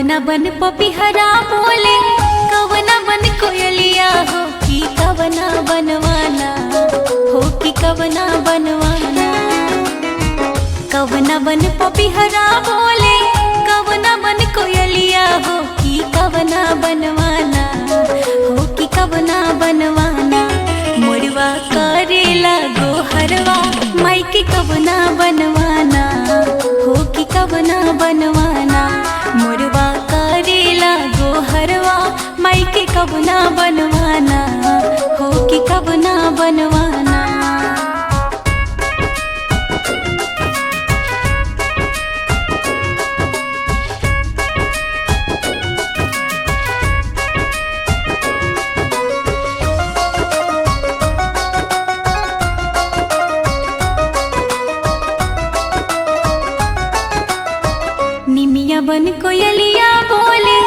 कवना बन पपिहरा बोले, कवना बन कोयलिया हो कि कवना बनवाना, हो कि कवना बनवाना। कवना बन पपिहरा बोले, कवना बन कोयलिया हो कि कवना बनवाना, हो कि कवना बनवाना। मोरवा करेला गोहरवा माई के कवना बनवाना, हो कि कवना बनवाना। मोरवा करेला गोहरवा माई के कवना बनवाना, हो कि कवना बनवाना। निमिया बन कोयलिया बोले,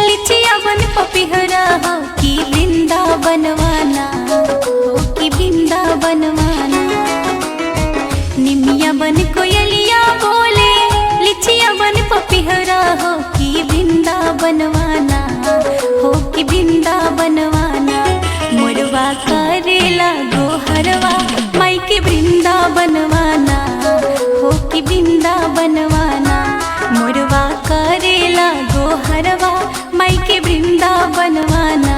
लिचिया बन पपिहरा हो कि वृंदा बनवाना, हो कि वृंदा बनवाना। निमिया बन कोयलिया बोले, लिचिया बन पपिहरा हो कि वृंदा बनवाना, हो कि वृंदा बनवाना। मोरवा करेला गोहरवा माई के वृंदा बनवाना, हो कि वृंदा बनवाना। मोरवा करेला गोहरवा माई के वृंदा बनवाना,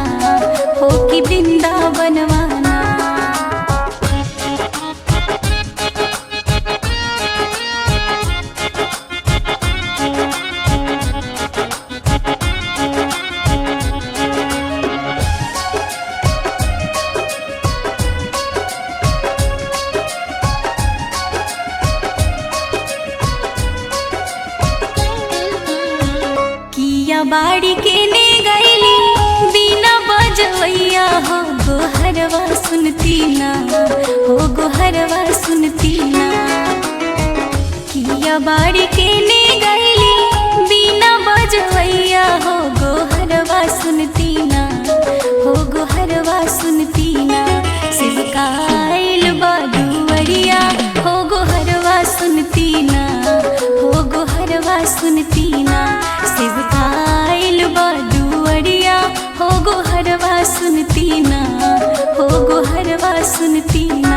हो कि वृंदा बनवाना। बाड़ी के ने गईली बिना बजवैया हो, गोहरवा सुनती ना, हो गोहरवा सुनती ना। किया बाड़ी के ने गईली बिना बजवैया हो, गोहरवा सुनती ना, हो गोहरवा सुनती ना। शिवकाइल बादुवरिया हो, गोहरवा सुनती ना, हो गोहरवा सुनती ना। शिवकाइल बादुवरिया हो, गोहरवा सुनती ना, हो गोहरवा सुनती ना।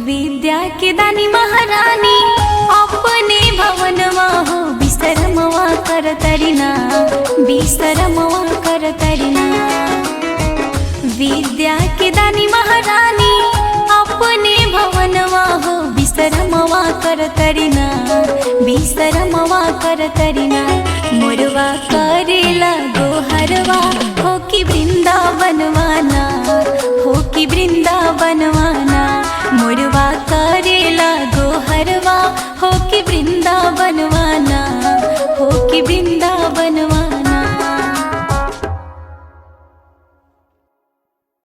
विद्या के दानी महारानी अपने भवनवा हो, विश्रमवा करतरिना, विश्रमवा करतरिना। विद्या के दानी महारानी अपने भवनवा हो, विश्रमवा करतरिना, विश्रमवा करतरिना। मोरवा करेला गोहरवा हो कि वृंदा बनवाना, हो कि वृंदा बनवाना। मोरवा करेला गोहरवा हो कि वृंदा बनवाना।